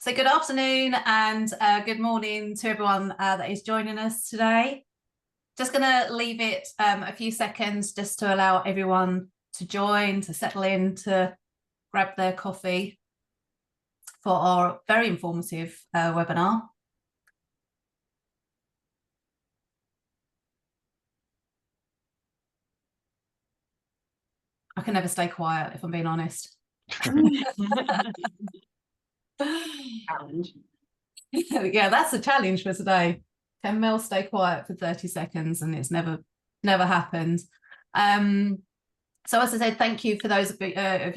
So good afternoon and good morning to everyone that is joining us today. Just going to leave it a few seconds just to allow everyone to join, to settle in, to grab their coffee for our very informative webinar. I can never stay quiet if I'm being honest. Challenge. Yeah, that's the challenge for today. Can Mel stay quiet for 30 seconds? And it's never happened. So as I said, thank you for those of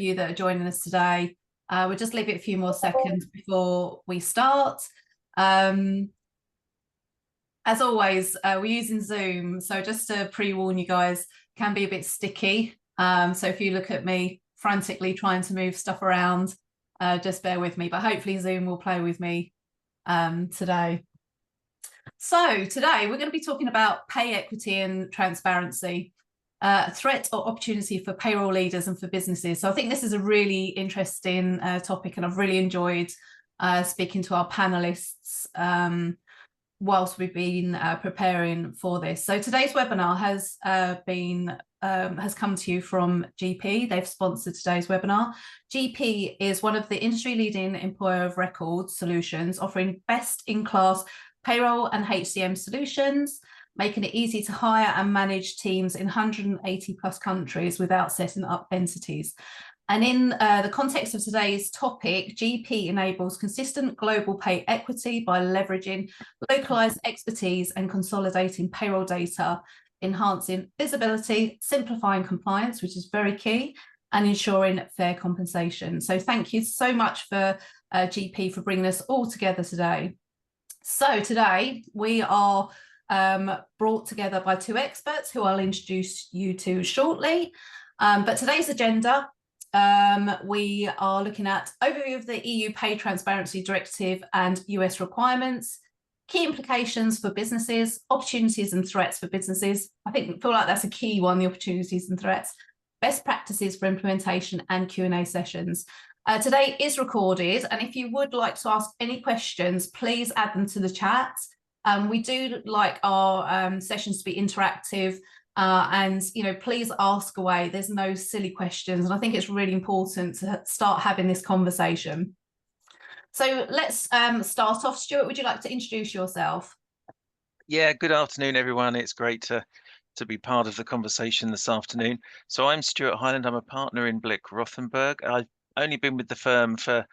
you that are joining us today. We'll just leave it a few more seconds before we start. As always, we're using Zoom, so just to pre-warn you guys, can be a bit sticky. So if you look at me frantically trying to move stuff around, just bear with me. But hopefully Zoom will play with me today. So today we're going to be talking about pay equity and transparency. A threat or opportunity for payroll leaders and for businesses. So I think this is a really interesting topic, and I've really enjoyed speaking to our panelists whilst we've been preparing for this. So today's webinar has come to you from GP. They've sponsored today's webinar. GP is one of the industry-leading employer of record solutions, offering best-in-class payroll and HCM solutions, making it easy to hire and manage teams in 180 plus countries without setting up entities. And in the context of today's topic, GP enables consistent global pay equity by leveraging localized expertise and consolidating payroll data, enhancing visibility, simplifying compliance, which is very key, and ensuring fair compensation. So thank you so much for GP for bringing us all together today. So today we are brought together by two experts who I'll introduce you to shortly. But today's agenda, we are looking at overview of the EU Pay Transparency Directive and US requirements, key implications for businesses, opportunities and threats for businesses. I feel like that's a key one, the opportunities and threats, best practices for implementation, and Q&A sessions. Today is recorded, and if you would like to ask any questions, please add them to the chat. We do like our sessions to be interactive, and please ask away. There's no silly questions, and I think it's really important to start having this conversation. So let's start off. Stuart, would you like to introduce yourself? Yeah, good afternoon, everyone. It's great to be part of the conversation this afternoon. So I'm Stuart Hyland. I'm a partner in Blick Rothenberg. I've only been with the firm for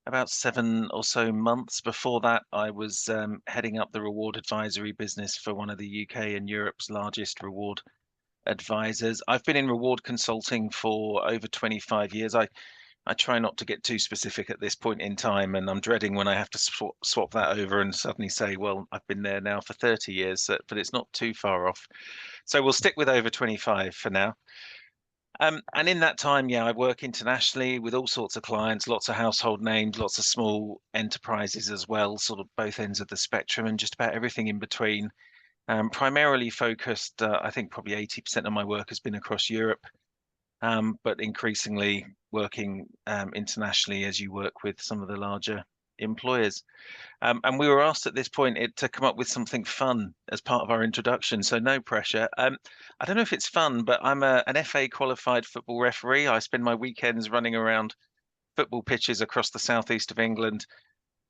about 7 or so months. Before that, I was heading up the reward advisory business for one of the UK and Europe's largest reward advisors. I've been in reward consulting for over 25 years. I try not to get too specific at this point in time, and I'm dreading when I have to swap that over and suddenly say, well, I've been there now for 30 years, but it's not too far off. So we'll stick with over 25 for now. And in that time, I work internationally with all sorts of clients, lots of household names, lots of small enterprises as well, sort of both ends of the spectrum and just about everything in between. Primarily focused, I think probably 80% of my work has been across Europe, but increasingly working internationally as you work with some of the larger employers. And we were asked at this point to come up with something fun as part of our introduction, so no pressure. I don't know if it's fun, but I'm an FA qualified football referee. I spend my weekends running around football pitches across the southeast of England,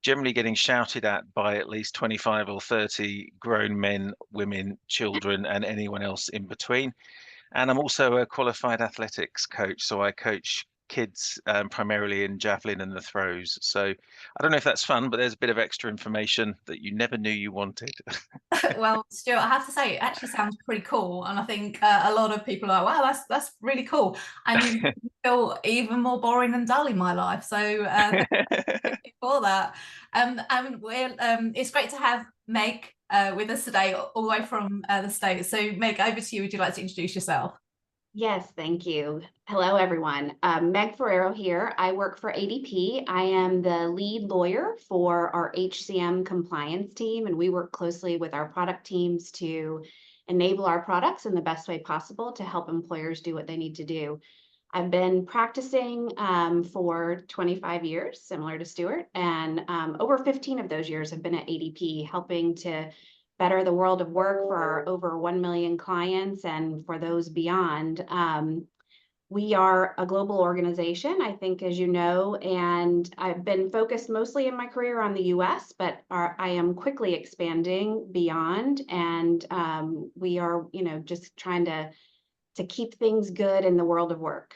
generally getting shouted at by at least 25 or 30 grown men, women, children, and anyone else in between. And I'm also a qualified athletics coach, so I coach kids primarily in javelin and the throws. So I don't know if that's fun, but there's a bit of extra information that you never knew you wanted. Well, Stuart, I have to say, it actually sounds pretty cool, and I think a lot of people are, wow, that's really cool, and you feel even more boring and dull in my life. So thank you for that. And it's great to have Meg with us today, all the way from the States. So Meg, over to you. Would you like to introduce yourself? Yes, thank you. Hello, everyone. Meg Ferrero here. I work for ADP. I am the lead lawyer for our HCM compliance team, and we work closely with our product teams to enable our products in the best way possible to help employers do what they need to do. I've been practicing for 25 years, similar to Stuart, and over 15 of those years have been at ADP, helping to better the world of work for our over 1 million clients and for those beyond. We are a global organization, I think, as you know, and I've been focused mostly in my career on the US, but I am quickly expanding beyond. And we are, just trying to keep things good in the world of work.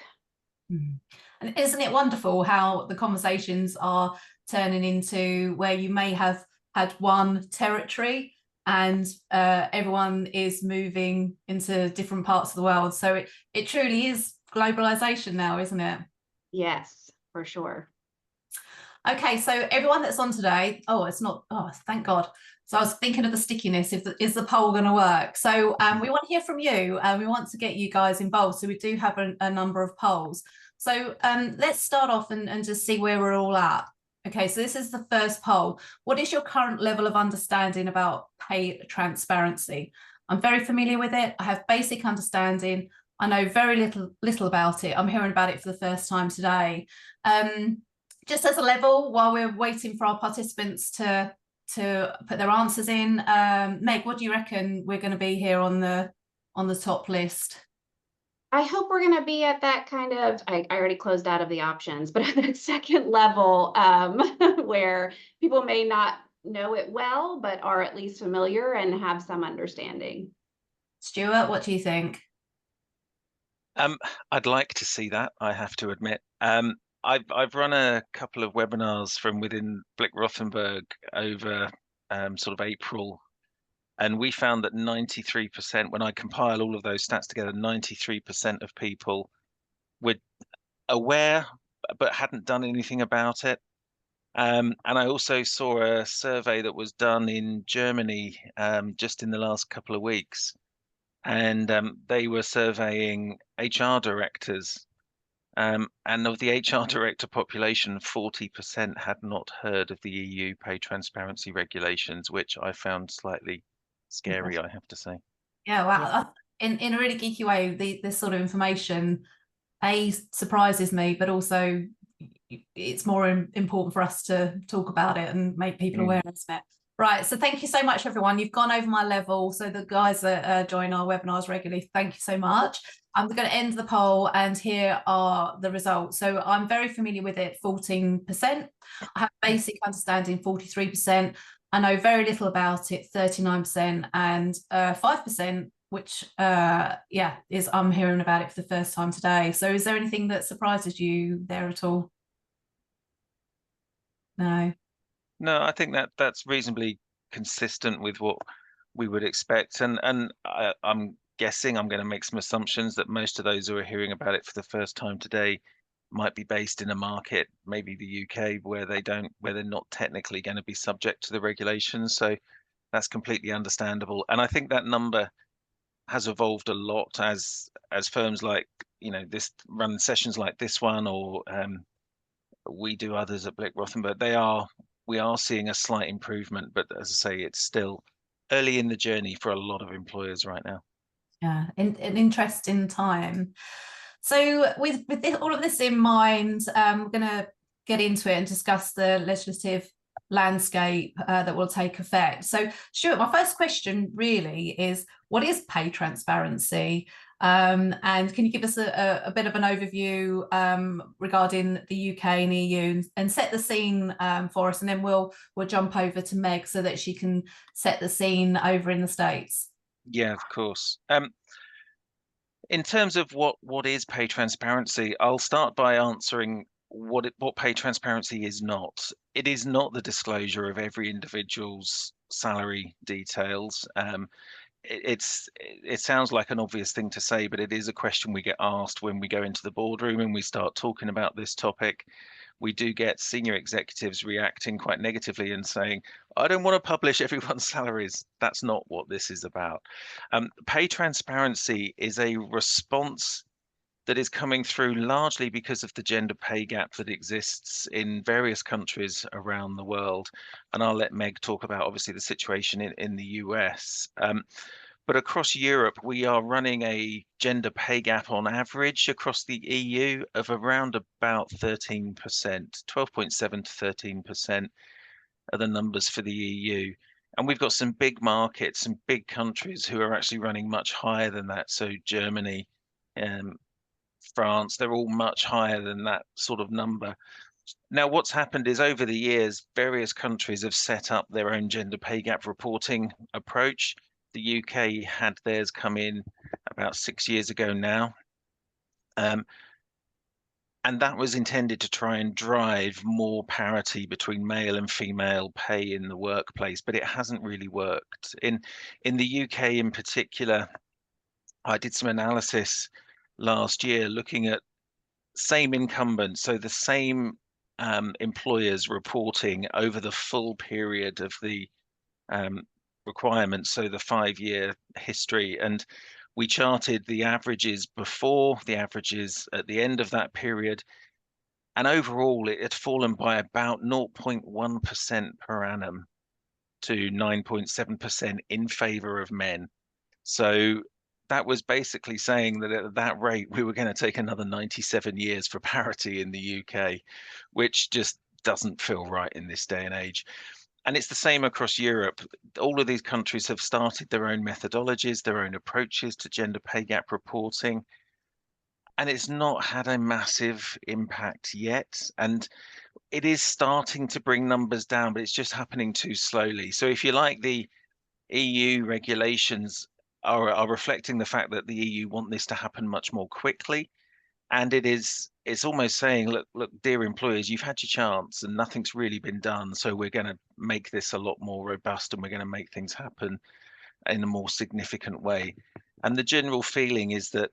Mm. And isn't it wonderful how the conversations are turning into where you may have had one territory and everyone is moving into different parts of the world. So it truly is globalization now, isn't it? Yes, for sure. Okay, so everyone that's on today, it's not, thank God. So I was thinking of the stickiness, is the poll going to work? So we want to hear from you, and we want to get you guys involved. So we do have a number of polls. So let's start off and just see where we're all at. Okay, so this is the first poll. What is your current level of understanding about pay transparency? I'm very familiar with it. I have basic understanding. I know very little about it. I'm hearing about it for the first time today. Just as a level, while we're waiting for our participants to put their answers in, Meg, what do you reckon we're going to be here on the top list? I hope we're going to be at that kind of, I already closed out of the options, but at that second level where people may not know it well, but are at least familiar and have some understanding. Stuart, what do you think? I'd like to see that, I have to admit. I've run a couple of webinars from within Blick Rothenberg over sort of April, and we found that 93%, when I compile all of those stats together, 93% of people were aware but hadn't done anything about it. And I also saw a survey that was done in Germany just in the last couple of weeks, and they were surveying HR directors. And of the HR director population, 40% had not heard of the EU pay transparency regulations, which I found slightly scary, I have to say. Yeah, well, in a really geeky way, this sort of information, surprises me, but also it's more important for us to talk about it and make people aware of it. Right, so thank you so much, everyone. You've gone over my level. So the guys that join our webinars regularly, thank you so much. I'm going to end the poll, and here are the results. So I'm very familiar with it, 14%. I have basic understanding, 43%. I know very little about it, 39%, and 5%, which is I'm hearing about it for the first time today. So is there anything that surprises you there at all? No. No, I think that's reasonably consistent with what we would expect. And I'm guessing, I'm going to make some assumptions that most of those who are hearing about it for the first time today might be based in a market, maybe the UK, where they're not technically going to be subject to the regulations. So that's completely understandable. And I think that number has evolved a lot as firms like, this run sessions like this one, or we do others at Blick Rothenberg. We are seeing a slight improvement, but as I say, it's still early in the journey for a lot of employers right now. Yeah, an interesting time. So with all of this in mind, we're going to get into it and discuss the legislative landscape that will take effect. So Stuart, my first question really is, what is pay transparency? And can you give us a bit of an overview regarding the UK and EU, and set the scene for us, and then we'll jump over to Meg so that she can set the scene over in the States. Yeah, of course. In terms of what is pay transparency, I'll start by answering what pay transparency is not. It is not the disclosure of every individual's salary details. It sounds like an obvious thing to say, but it is a question we get asked when we go into the boardroom and we start talking about this topic. We do get senior executives reacting quite negatively and saying, I don't want to publish everyone's salaries. That's not what this is about. Pay transparency is a response that is coming through largely because of the gender pay gap that exists in various countries around the world. And I'll let Meg talk about, obviously, the situation in the US. But across Europe, we are running a gender pay gap on average across the EU of around about 13%, 12.7 to 13% are the numbers for the EU. And we've got some big markets, some big countries who are actually running much higher than that. So Germany, France, they're all much higher than that sort of number. Now, what's happened is over the years, various countries have set up their own gender pay gap reporting approach. The UK had theirs come in about 6 years ago now. And that was intended to try and drive more parity between male and female pay in the workplace, but it hasn't really worked. In the UK in particular, I did some analysis last year looking at same incumbents, so the same employers reporting over the full period of the requirements, so the 5-year history. And we charted the averages before, the averages at the end of that period. And overall, it had fallen by about 0.1% per annum to 9.7% in favor of men. So that was basically saying that at that rate, we were going to take another 97 years for parity in the UK, which just doesn't feel right in this day and age. And it's the same across Europe. All of these countries have started their own methodologies, their own approaches to gender pay gap reporting. And it's not had a massive impact yet. And it is starting to bring numbers down, but it's just happening too slowly. So if you like, the EU regulations are reflecting the fact that the EU want this to happen much more quickly. And it's almost saying, look, dear employers, you've had your chance and nothing's really been done. So we're going to make this a lot more robust and we're going to make things happen in a more significant way. And the general feeling is that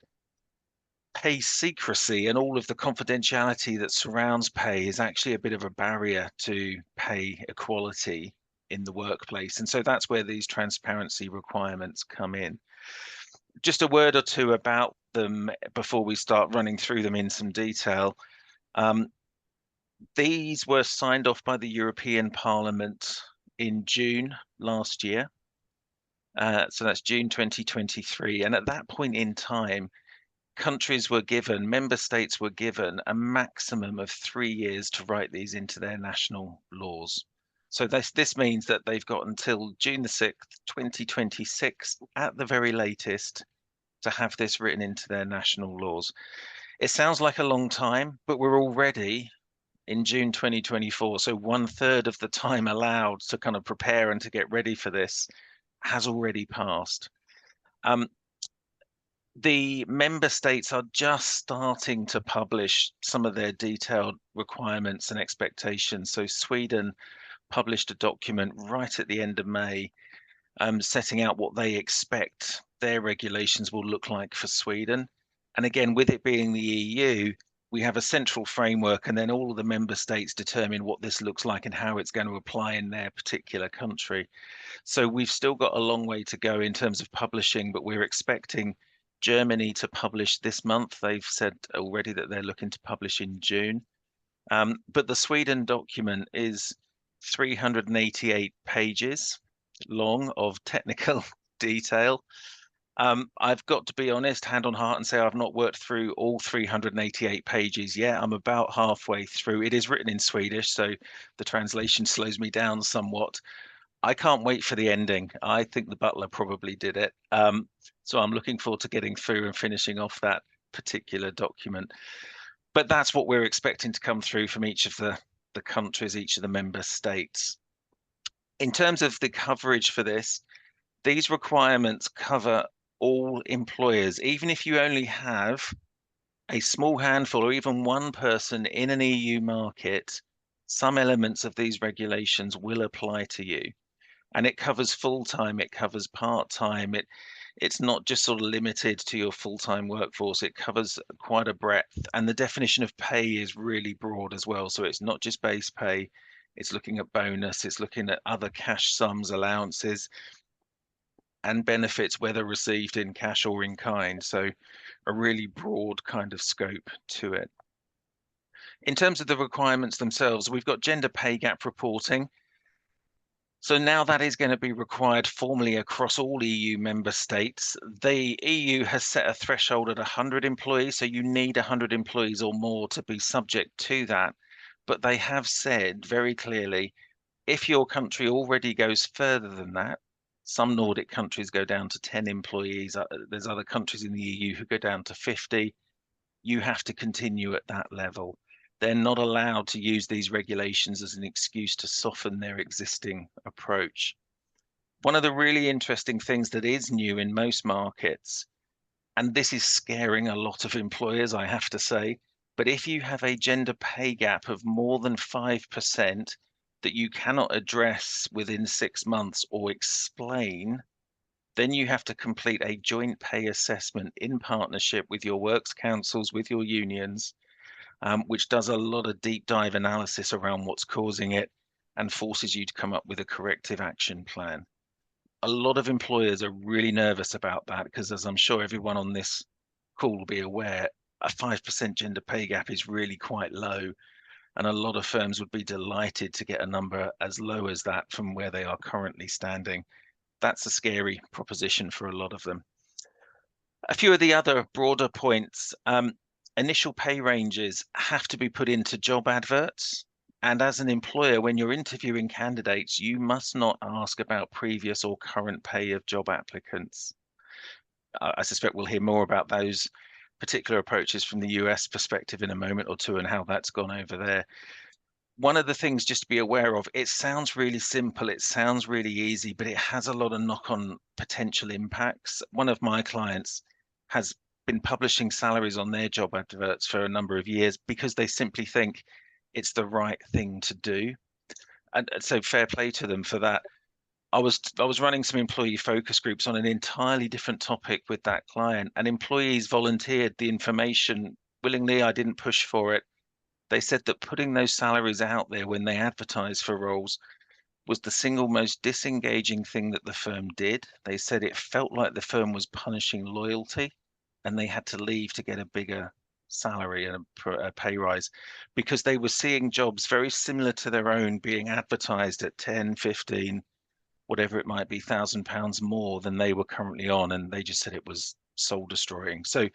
pay secrecy and all of the confidentiality that surrounds pay is actually a bit of a barrier to pay equality in the workplace. And so that's where these transparency requirements come in. Just a word or two about them before we start running through them in some detail. These were signed off by the European Parliament in June last year. So that's June 2023. And at that point in time, member states were given a maximum of 3 years to write these into their national laws. So this means that they've got until June the 6th, 2026 at the very latest to have this written into their national laws. It sounds like a long time, but we're already in June 2024. So 1/3 of the time allowed to kind of prepare and to get ready for this has already passed. The member states are just starting to publish some of their detailed requirements and expectations. So Sweden published a document right at the end of May, setting out what they expect their regulations will look like for Sweden. And again, with it being the EU, we have a central framework and then all of the member states determine what this looks like and how it's going to apply in their particular country. So we've still got a long way to go in terms of publishing, but we're expecting Germany to publish this month. They've said already that they're looking to publish in June. But the Sweden document is 388 pages long of technical detail. I've got to be honest, hand on heart, and say I've not worked through all 388 pages yet. I'm about halfway through. It is written in Swedish, so the translation slows me down somewhat. I can't wait for the ending. I think the butler probably did it. So I'm looking forward to getting through and finishing off that particular document. But that's what we're expecting to come through from each of the countries, each of the member states. In terms of the coverage for this, these requirements cover all employers, even if you only have a small handful or even one person in an EU market, some elements of these regulations will apply to you. And it covers full-time, it covers part-time, it's not just sort of limited to your full-time workforce, it covers quite a breadth. And the definition of pay is really broad as well. So it's not just base pay, it's looking at bonus, it's looking at other cash sums, allowances, and benefits, whether received in cash or in kind. So a really broad kind of scope to it. In terms of the requirements themselves, we've got gender pay gap reporting. So now that is going to be required formally across all EU member states. The EU has set a threshold at 100 employees, so you need 100 employees or more to be subject to that. But they have said very clearly, if your country already goes further than that, some Nordic countries go down to 10 employees. There's other countries in the EU who go down to 50. You have to continue at that level. They're not allowed to use these regulations as an excuse to soften their existing approach. One of the really interesting things that is new in most markets, and this is scaring a lot of employers, I have to say, but if you have a gender pay gap of more than 5% that you cannot address within 6 months or explain, then you have to complete a joint pay assessment in partnership with your works councils, with your unions, which does a lot of deep dive analysis around what's causing it and forces you to come up with a corrective action plan. A lot of employers are really nervous about that because, as I'm sure everyone on this call will be aware, a 5% gender pay gap is really quite low. And a lot of firms would be delighted to get a number as low as that from where they are currently standing. That's a scary proposition for a lot of them. A few of the other broader points, initial pay ranges have to be put into job adverts. And as an employer, when you're interviewing candidates, you must not ask about previous or current pay of job applicants. I suspect we'll hear more about those particular approaches from the US perspective in a moment or two and how that's gone over there. One of the things just to be aware of, it sounds really simple, it sounds really easy, but it has a lot of knock-on potential impacts. One of my clients has been publishing salaries on their job adverts for a number of years because they simply think it's the right thing to do. And so fair play to them for that. I was running some employee focus groups on an entirely different topic with that client, and employees volunteered the information willingly. I didn't push for it. They said that putting those salaries out there when they advertise for roles was the single most disengaging thing that the firm did. They said it felt like the firm was punishing loyalty and they had to leave to get a bigger salary and a pay rise because they were seeing jobs very similar to their own being advertised at 10, 15, whatever it might be, £1,000 more than they were currently on. And they just said it was soul destroying. So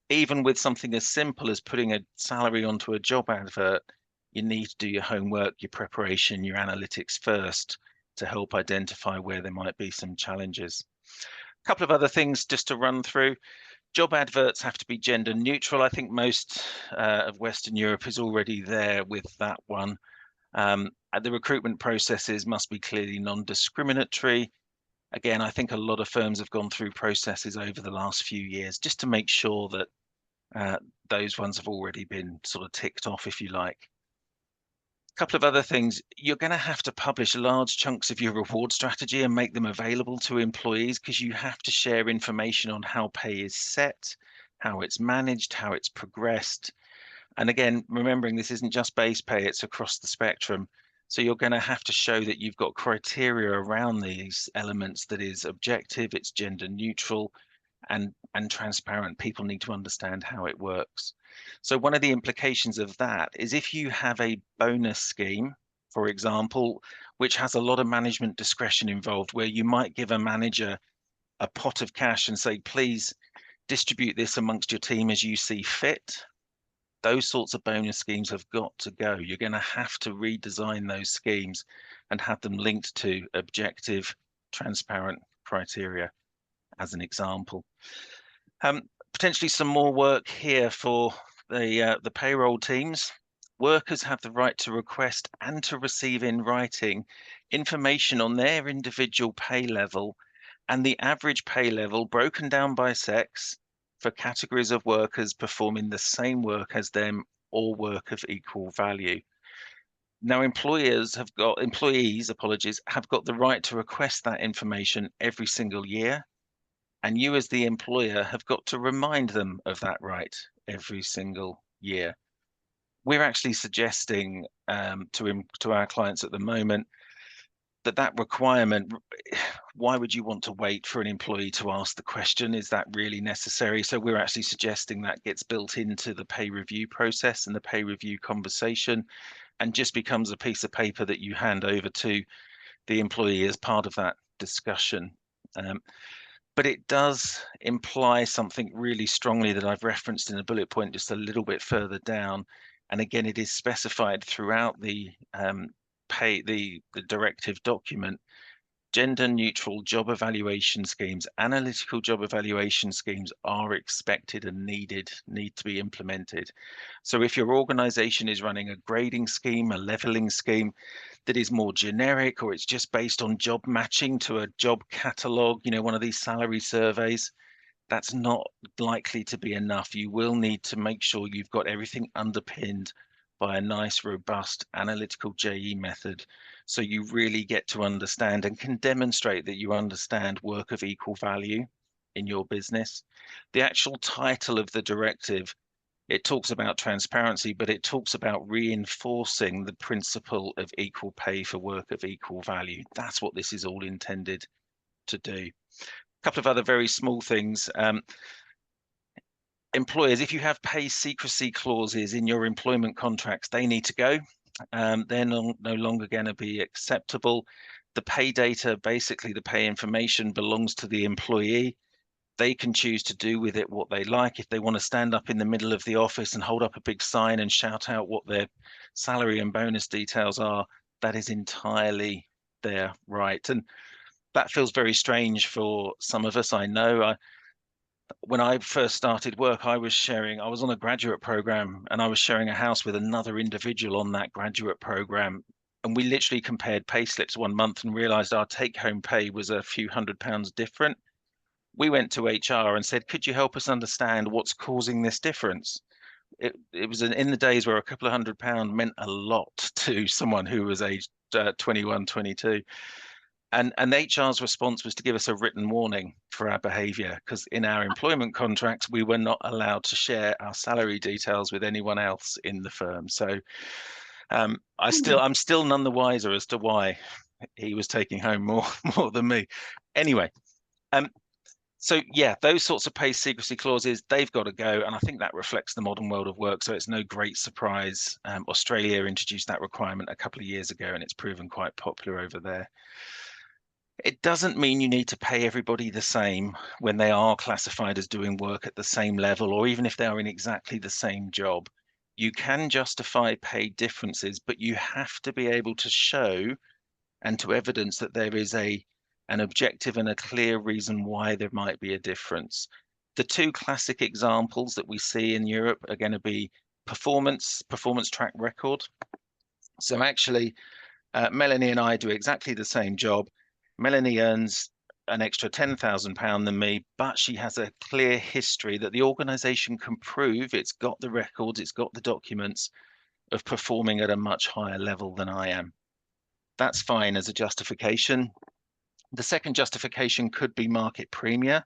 even with something as simple as putting a salary onto a job advert, you need to do your homework, your preparation, your analytics first to help identify where there might be some challenges. A couple of other things just to run through. Job adverts have to be gender neutral. I think most of Western Europe is already there with that one. The recruitment processes must be clearly non-discriminatory. Again, I think a lot of firms have gone through processes over the last few years just to make sure that those ones have already been sort of ticked off, if you like. A couple of other things, you're going to have to publish large chunks of your reward strategy and make them available to employees because you have to share information on how pay is set, how it's managed, how it's progressed. And again, remembering this isn't just base pay, it's across the spectrum. So you're going to have to show that you've got criteria around these elements that is objective, it's gender neutral, and transparent. People need to understand how it works. So one of the implications of that is if you have a bonus scheme, for example, which has a lot of management discretion involved, where you might give a manager a pot of cash and say, please distribute this amongst your team as you see fit. Those sorts of bonus schemes have got to go. You're going to have to redesign those schemes and have them linked to objective, transparent criteria, as an example. Potentially some more work here for the payroll teams. Workers have the right to request and to receive in writing information on their individual pay level and the average pay level broken down by sex for categories of workers performing the same work as them or work of equal value. Now, employees, have got the right to request that information every single year. And you as the employer have got to remind them of that right every single year. We're actually suggesting to our clients at the moment that requirement, why would you want to wait for an employee to ask the question? Is that really necessary? So we're actually suggesting that gets built into the pay review process and the pay review conversation and just becomes a piece of paper that you hand over to the employee as part of that discussion. But it does imply something really strongly that I've referenced in a bullet point just a little bit further down. And again, it is specified throughout the directive document. Gender neutral job evaluation schemes, analytical job evaluation schemes are expected and need to be implemented. So if your organization is running a grading scheme, a leveling scheme that is more generic, or it's just based on job matching to a job catalog, one of these salary surveys, that's not likely to be enough. You will need to make sure you've got everything underpinned by a nice, robust analytical JE method. So you really get to understand and can demonstrate that you understand work of equal value in your business. The actual title of the directive, it talks about transparency, but it talks about reinforcing the principle of equal pay for work of equal value. That's what this is all intended to do. A couple of other very small things. Employers, if you have pay secrecy clauses in your employment contracts, they need to go. They're no longer going to be acceptable. The pay data, basically the pay information, belongs to the employee. They can choose to do with it what they like. If they want to stand up in the middle of the office and hold up a big sign and shout out what their salary and bonus details are, that is entirely their right. And that feels very strange for some of us. I know when I first started work, I was on a graduate program, and I was sharing a house with another individual on that graduate program. And we literally compared pay slips one month and realized our take home pay was a few £100 different. We went to HR and said, could you help us understand what's causing this difference? It was in the days where a couple of £100 meant a lot to someone who was aged 21, 22. And HR's response was to give us a written warning for our behavior, because in our employment contracts, we were not allowed to share our salary details with anyone else in the firm. So I'm still none the wiser as to why he was taking home more than me. Anyway, so yeah, those sorts of pay secrecy clauses, they've got to go. And I think that reflects the modern world of work. So it's no great surprise. Australia introduced that requirement a couple of years ago, and it's proven quite popular over there. It doesn't mean you need to pay everybody the same when they are classified as doing work at the same level, or even if they are in exactly the same job. You can justify pay differences, but you have to be able to show and to evidence that there is an objective and a clear reason why there might be a difference. The two classic examples that we see in Europe are going to be performance track record. So actually, Melanie and I do exactly the same job. Melanie earns an extra £10,000 than me, but she has a clear history that the organization can prove it's got the records, it's got the documents of performing at a much higher level than I am. That's fine as a justification. The second justification could be market premia.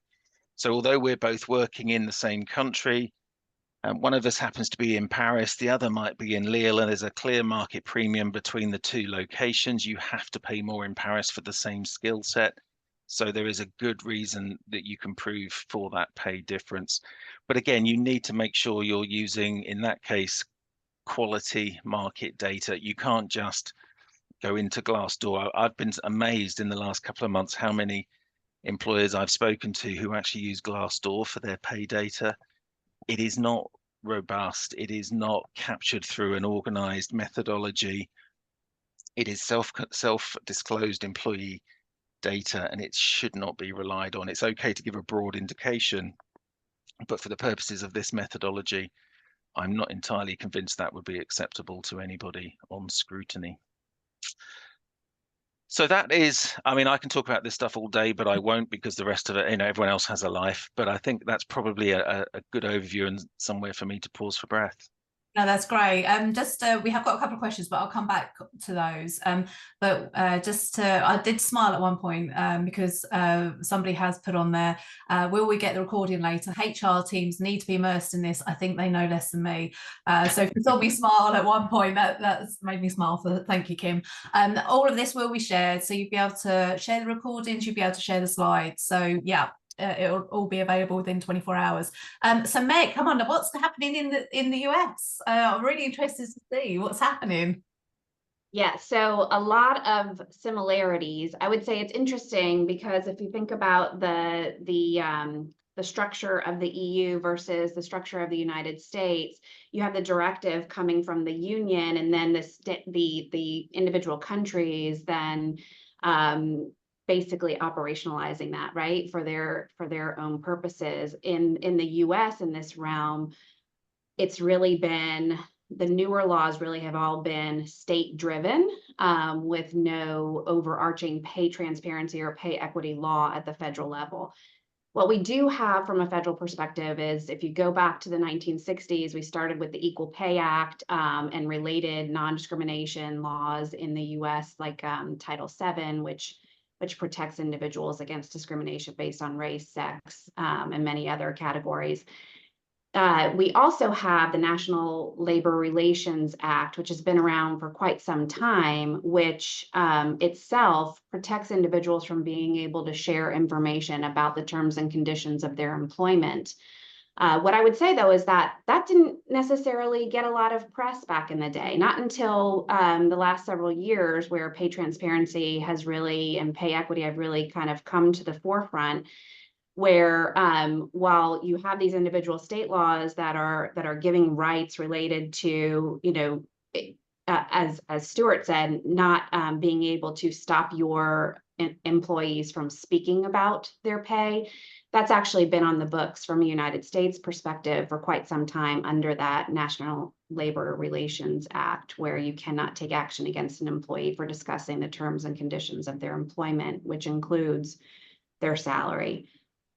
So although we're both working in the same country, one of us happens to be in Paris, the other might be in Lille, and there's a clear market premium between the two locations. You have to pay more in Paris for the same skill set. So there is a good reason that you can prove for that pay difference. But again, you need to make sure you're using, in that case, quality market data. You can't just go into Glassdoor. I've been amazed in the last couple of months how many employers I've spoken to who actually use Glassdoor for their pay data. It is not robust. It is not captured through an organized methodology. It is self-disclosed employee data, and it should not be relied on. It's okay to give a broad indication, but for the purposes of this methodology, I'm not entirely convinced that would be acceptable to anybody on scrutiny. So that is, I mean, I can talk about this stuff all day, but I won't, because the rest of it, everyone else has a life. But I think that's probably a good overview and somewhere for me to pause for breath. No, that's great. We have got a couple of questions, but I'll come back to those. I did smile at one point because somebody has put on there, will we get the recording later? HR teams need to be immersed in this. I think they know less than me. So if you saw me smile at one point, that's made me smile. Thank you, Kim. All of this will be shared. So you'll be able to share the recordings, you'll be able to share the slides. So yeah. It'll all be available within 24 hours. So Meg, come on, what's happening in the US? I'm really interested to see what's happening. Yeah, so a lot of similarities. I would say it's interesting because if you think about the structure of the EU versus the structure of the United States, you have the directive coming from the Union, and then the individual countries then basically operationalizing that, right, for their own purposes. In the US, in this realm, it's really been, the newer laws really have all been state driven, with no overarching pay transparency or pay equity law at the federal level. What we do have from a federal perspective is, if you go back to the 1960s, we started with the Equal Pay Act, and related non-discrimination laws in the US, like Title VII, which protects individuals against discrimination based on race, sex, and many other categories. We also have the National Labor Relations Act, which has been around for quite some time, which itself protects individuals from being able to share information about the terms and conditions of their employment. What I would say, though, is that didn't necessarily get a lot of press back in the day, not until the last several years, where pay transparency has really, and pay equity have really kind of come to the forefront, where while you have these individual state laws that are giving rights related to, as Stuart said, not being able to stop your employees from speaking about their pay, that's actually been on the books from a United States perspective for quite some time under that National Labor Relations Act, where you cannot take action against an employee for discussing the terms and conditions of their employment, which includes their salary.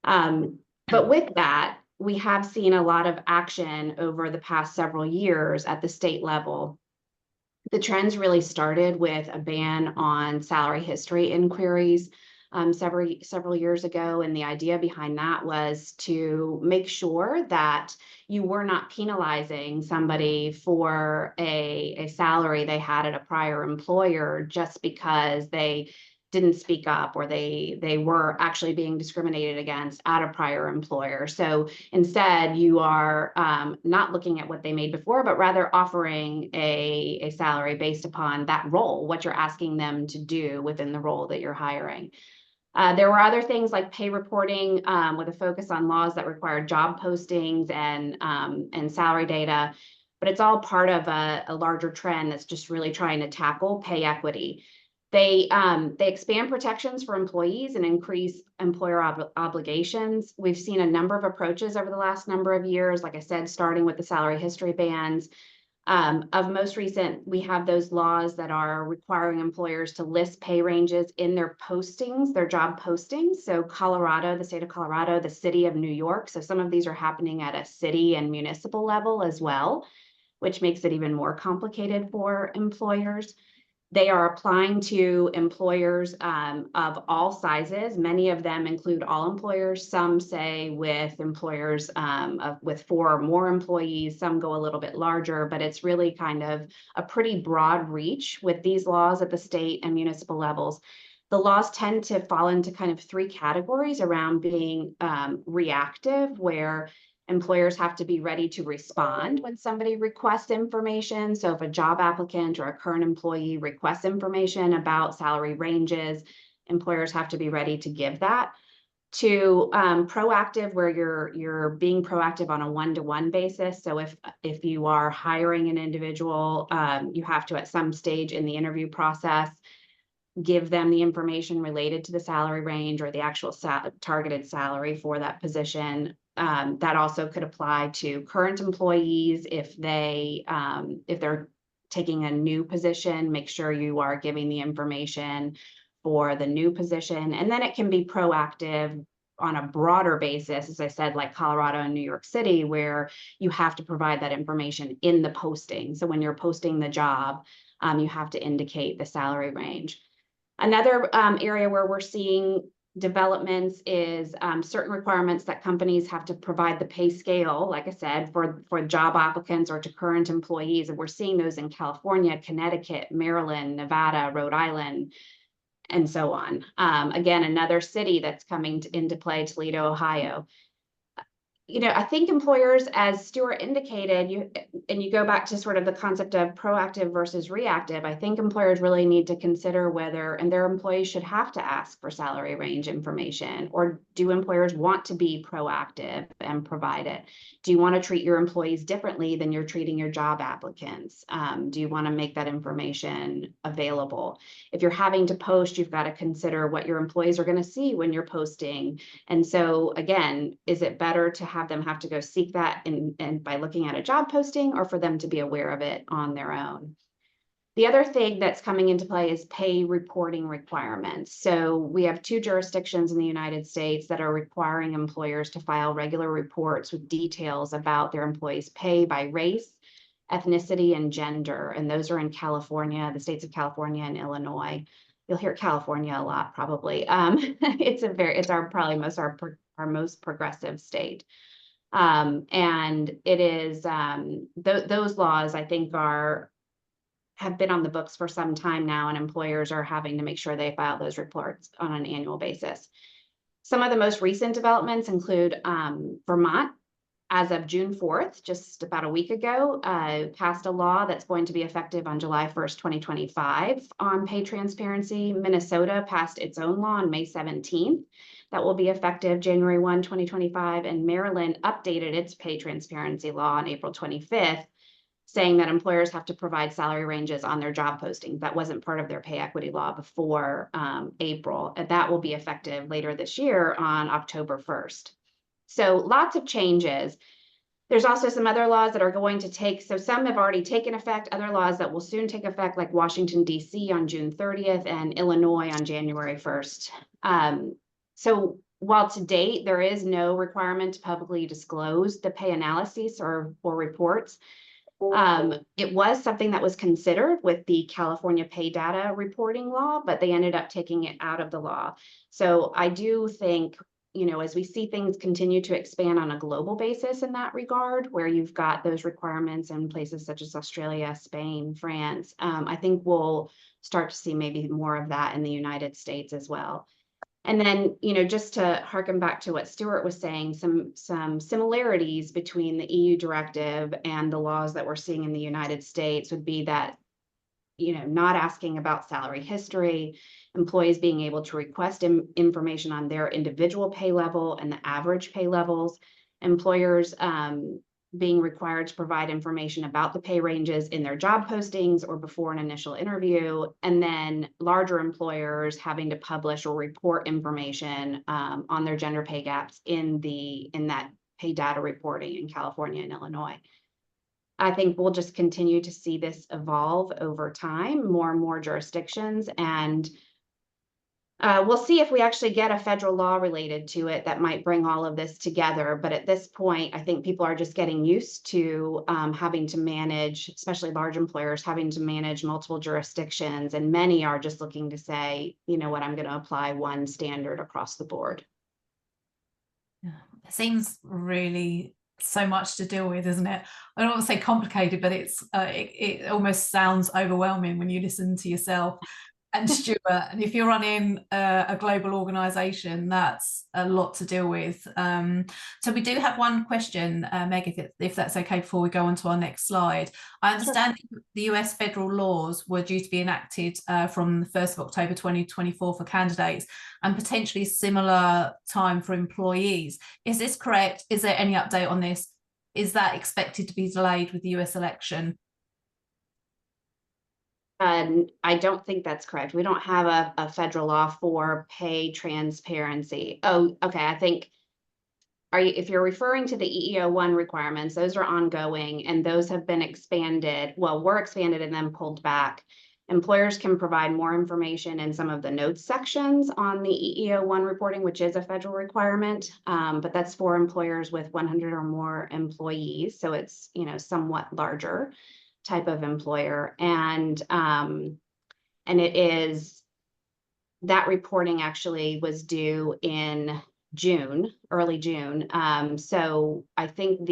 But with that, we have seen a lot of action over the past several years at the state level. The trends really started with a ban on salary history inquiries several years ago, and the idea behind that was to make sure that you were not penalizing somebody for a salary they had at a prior employer just because they didn't speak up, or they were actually being discriminated against at a prior employer. So instead, you are not looking at what they made before, but rather offering a salary based upon that role, what you're asking them to do within the role that you're hiring. There were other things like pay reporting, with a focus on laws that require job postings and salary data, but it's all part of a larger trend that's just really trying to tackle pay equity. They expand protections for employees and increase employer obligations. We've seen a number of approaches over the last number of years, like I said, starting with the salary history bans. Of most recent, we have those laws that are requiring employers to list pay ranges in their postings, their job postings. So Colorado, the state of Colorado, the city of New York. So some of these are happening at a city and municipal level as well, which makes it even more complicated for employers. They are applying to employers of all sizes. Many of them include all employers. Some say with employers with 4 or more employees. Some go a little bit larger, but it's really kind of a pretty broad reach with these laws at the state and municipal levels. The laws tend to fall into kind of 3 categories around being reactive, where employers have to be ready to respond when somebody requests information. So if a job applicant or a current employee requests information about salary ranges, employers have to be ready to give that. To proactive, where you're being proactive on a one-to-one basis. So if you are hiring an individual, you have to, at some stage in the interview process, give them the information related to the salary range or the actual targeted salary for that position. That also could apply to current employees if they're taking a new position. Make sure you are giving the information for the new position, and then it can be proactive on a broader basis, as I said, like Colorado and New York City, where you have to provide that information in the posting. So when you're posting the job, you have to indicate the salary range. Another area where we're seeing developments is certain requirements that companies have to provide the pay scale, like I said, for job applicants or to current employees. And we're seeing those in California, Connecticut, Maryland, Nevada, Rhode Island, and so on. Again, another city that's coming into play, Toledo, Ohio. I think employers, as Stuart indicated, you go back to sort of the concept of proactive versus reactive. I think employers really need to consider whether, and their employees should have to ask for salary range information, or do employers want to be proactive and provide it? Do you want to treat your employees differently than you're treating your job applicants? Do you want to make that information available? If you're having to post, you've got to consider what your employees are going to see when you're posting. And so again, is it better to have them have to go seek that and by looking at a job posting, or for them to be aware of it on their own? The other thing that's coming into play is pay reporting requirements. So we have 2 jurisdictions in the United States that are requiring employers to file regular reports with details about their employees' pay by race, ethnicity, and gender. And those are in California, the states of California and Illinois. You'll hear California a lot, probably. It's our most progressive state. And it is those laws, I think, have been on the books for some time now, and employers are having to make sure they file those reports on an annual basis. Some of the most recent developments include Vermont, as of June 4th, just about a week ago, passed a law that's going to be effective on July 1st, 2025 on pay transparency. Minnesota passed its own law on May 17th that will be effective January 1, 2025. And Maryland updated its pay transparency law on April 25th, saying that employers have to provide salary ranges on their job posting. That wasn't part of their pay equity law before April, and that will be effective later this year on October 1st. So lots of changes. There's also some other laws that are going to take, so some have already taken effect, other laws that will soon take effect, like Washington, D.C. on June 30th and Illinois on January 1st. So while to date, there is no requirement to publicly disclose the pay analyses or reports, it was something that was considered with the California pay data reporting law, but they ended up taking it out of the law. So I do think, as we see things continue to expand on a global basis in that regard, where you've got those requirements in places such as Australia, Spain, France, I think we'll start to see maybe more of that in the United States as well. And then, just to harken back to what Stuart was saying, some similarities between the EU directive and the laws that we're seeing in the United States would be that, not asking about salary history, employees being able to request information on their individual pay level and the average pay levels, employers being required to provide information about the pay ranges in their job postings or before an initial interview, and then larger employers having to publish or report information on their gender pay gaps in that pay data reporting in California and Illinois. I think we'll just continue to see this evolve over time, more and more jurisdictions, and we'll see if we actually get a federal law related to it that might bring all of this together. But at this point, I think people are just getting used to having to manage, especially large employers, having to manage multiple jurisdictions. And many are just looking to say, I'm going to apply one standard across the board. Yeah, it seems really so much to deal with, isn't it? I don't want to say complicated, but it almost sounds overwhelming when you listen to yourself and Stuart. And if you're running a global organization, that's a lot to deal with. So we do have one question, Meg, if that's okay, before we go on to our next slide. I understand the US federal laws were due to be enacted from the 1st of October 2024 for candidates, and potentially similar time for employees. Is this correct? Is there any update on this? Is that expected to be delayed with the US election? I don't think that's correct. We don't have a federal law for pay transparency. Oh, okay. I think, if you're referring to the EEO-1 requirements, those are ongoing and those have been expanded. Well, were expanded and then pulled back. Employers can provide more information in some of the notes sections on the EEO-1 reporting, which is a federal requirement, but that's for employers with 100 or more employees. So it's, somewhat larger type of employer, and it is, that reporting actually was due in June, early June. So I think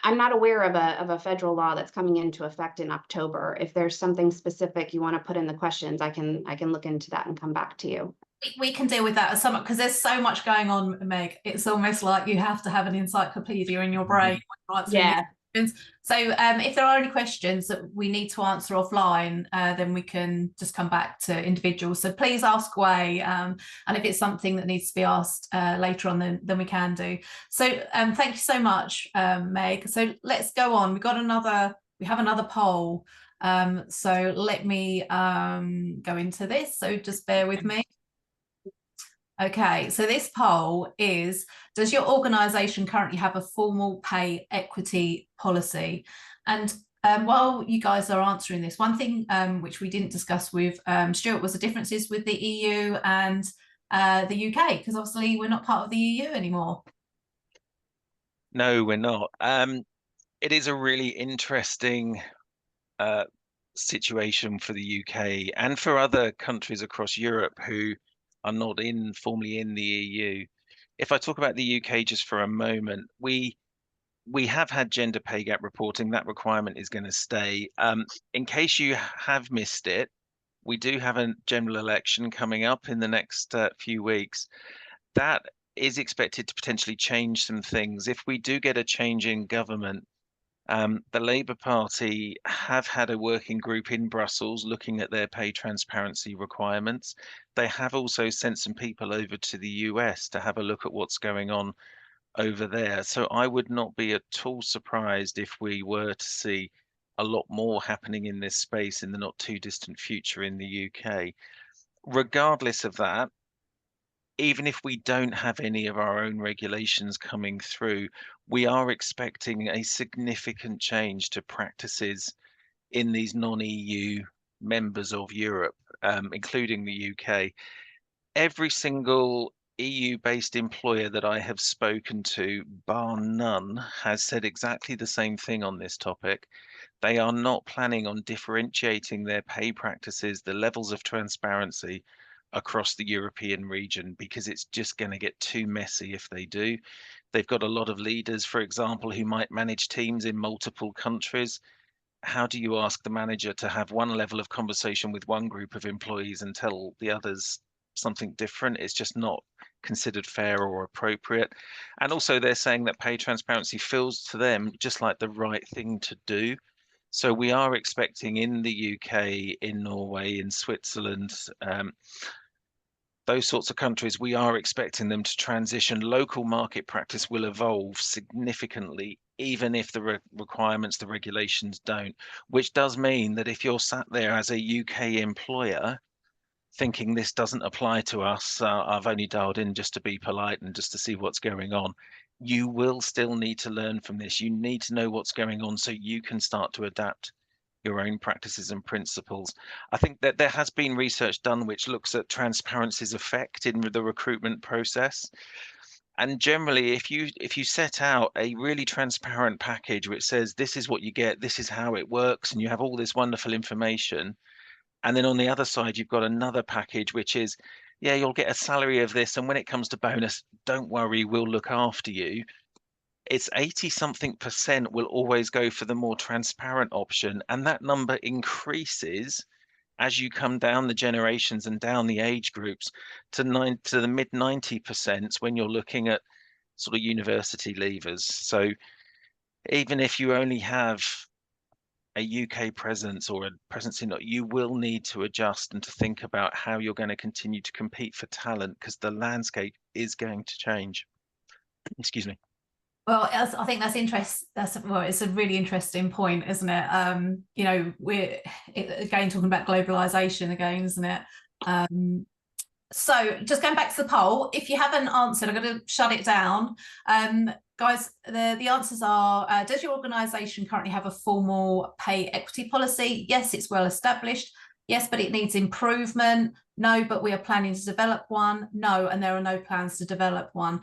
I'm not aware of a federal law that's coming into effect in October. If there's something specific you want to put in the questions, I can look into that and come back to you. We can deal with that as some, because there's so much going on, Meg. It's almost like you have to have an encyclopedia in your brain when you're answering Yeah. these questions. So if there are any questions that we need to answer offline, then we can just come back to individuals. So please ask away. And if it's something that needs to be asked later on, then we can do. So thank you so much, Meg. So let's go on. We have another poll. So let me go into this. So just bear with me. Okay, so this poll is, does your organisation currently have a formal pay equity policy? And while you guys are answering this, one thing which we didn't discuss with Stuart was the differences with the EU and the UK, because obviously we're not part of the EU anymore. No, we're not. It is a really interesting situation for the UK and for other countries across Europe who are not formally in the EU. If I talk about the UK just for a moment, we have had gender pay gap reporting. That requirement is going to stay. In case you have missed it, we do have a general election coming up in the next few weeks. That is expected to potentially change some things. If we do get a change in government, the Labour Party have had a working group in Brussels looking at their pay transparency requirements. They have also sent some people over to the US to have a look at what's going on over there. So I would not be at all surprised if we were to see a lot more happening in this space in the not too distant future in the UK. Regardless of that, even if we don't have any of our own regulations coming through, we are expecting a significant change to practices in these non-EU members of Europe, including the UK. Every single EU-based employer that I have spoken to, bar none, has said exactly the same thing on this topic. They are not planning on differentiating their pay practices, the levels of transparency across the European region, because it's just going to get too messy if they do. They've got a lot of leaders, for example, who might manage teams in multiple countries. How do you ask the manager to have one level of conversation with one group of employees and tell the others something different? It's just not considered fair or appropriate. And also they're saying that pay transparency feels to them just like the right thing to do. So we are expecting in the UK, in Norway, in Switzerland, those sorts of countries, we are expecting them to transition. Local market practice will evolve significantly, even if the requirements, the regulations don't, which does mean that if you're sat there as a UK employer thinking this doesn't apply to us, I've only dialed in just to be polite and just to see what's going on, you will still need to learn from this. You need to know what's going on so you can start to adapt your own practices and principles. I think that there has been research done which looks at transparency's effect in the recruitment process. And generally, if you set out a really transparent package which says this is what you get, this is how it works, and you have all this wonderful information, and then on the other side you've got another package which is, yeah, you'll get a salary of this, and when it comes to bonus, don't worry, we'll look after you. It's 80-something% will always go for the more transparent option, and that number increases as you come down the generations and down the age groups to the mid 90% when you're looking at sort of university leavers. So even if you only have a UK presence or a presence in, you will need to adjust and to think about how you're going to continue to compete for talent, because the landscape is going to change. Excuse me. Well, I think that's interesting. It's a really interesting point, isn't it? You know, we're again talking about globalization again, isn't it? So just going back to the poll, if you haven't answered, I'm going to shut it down. Guys, the answers are, does your organisation currently have a formal pay equity policy? Yes, it's well established. Yes, but it needs improvement. No, but we are planning to develop one. No, and there are no plans to develop one.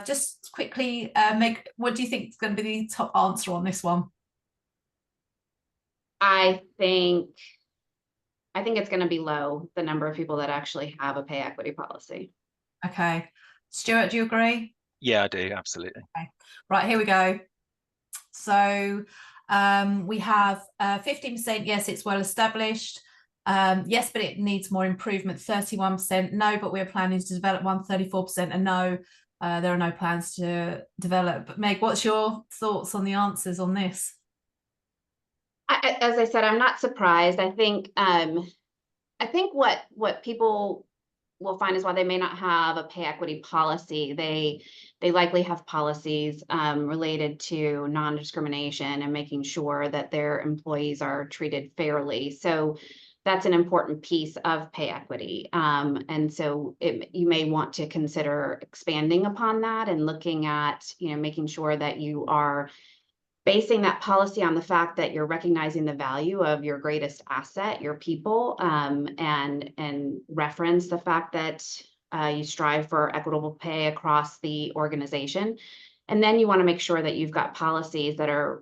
Just quickly, Meg, what do you think is going to be the top answer on this one? I think it's going to be low, the number of people that actually have a pay equity policy. Okay. Stuart, do you agree? Yeah, I do, absolutely. Okay. Right, here we go. So we have 15% yes, it's well established. Yes, but it needs more improvement. 31% no, but we're planning to develop one. 34% and no, there are no plans to develop. Meg, what's your thoughts on the answers on this? As I said, I'm not surprised. I think what people will find is while they may not have a pay equity policy, they likely have policies related to non-discrimination and making sure that their employees are treated fairly. So that's an important piece of pay equity. And so you may want to consider expanding upon that and looking at, making sure that you are basing that policy on the fact that you're recognizing the value of your greatest asset, your people, and reference the fact that you strive for equitable pay across the organization. And then you want to make sure that you've got policies that are,